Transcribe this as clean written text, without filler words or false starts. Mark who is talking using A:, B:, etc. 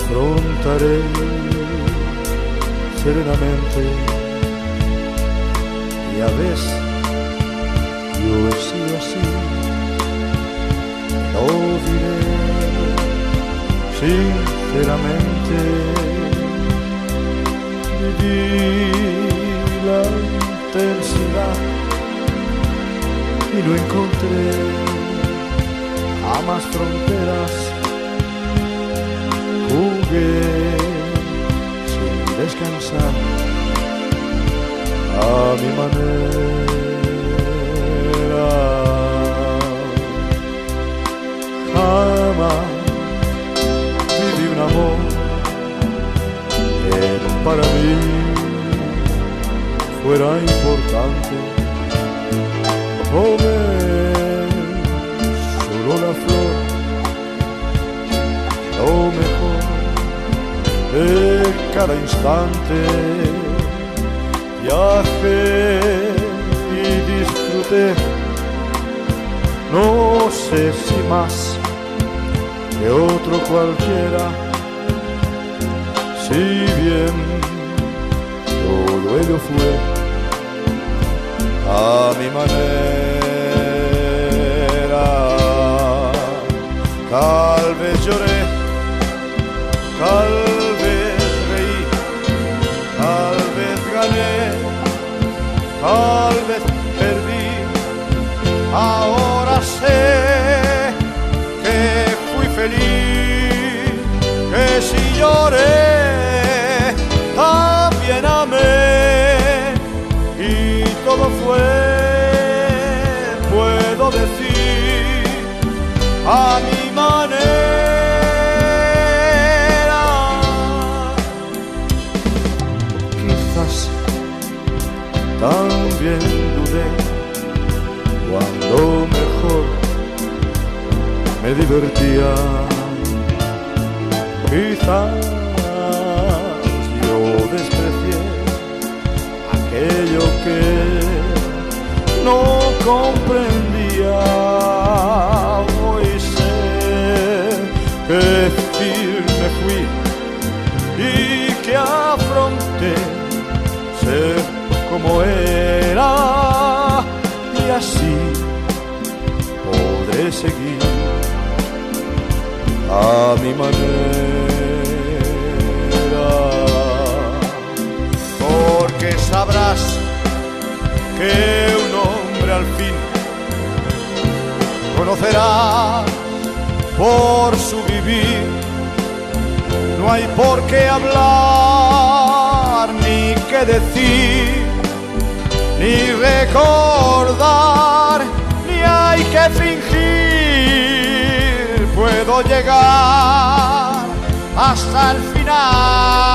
A: afrontaré serenamente. Ya ves, yo he sido así, lo diré sinceramente. Viví la intensidad y no encontré jamás fronteras. Jugué sin descansar a mi manera. Jamás viví un amor que para mí fuera importante. Comer solo la flor, lo mejor de cada instante. Viajé y disfruté, no sé si más que otro cualquiera, si bien todo ello fue a mi manera. Tal vez lloré, tal vez reí, tal vez gané, tal vez perdí. Ahora sé que fui feliz, que si lloré también amé, y todo fue, puedo decir, a mi manera. Quizás también dudé cuando mejor me divertía. Quizás yo desprecié aquello que no comprendía. Hoy sé que firme fui y que afronté ser como era, y así podré seguir a mi manera. Porque sabrás que un hombre al fin conocerá por su vivir. No hay por qué hablar, ni qué decir, ni recordar, ni hay que fingir. Puedo llegar hasta el final.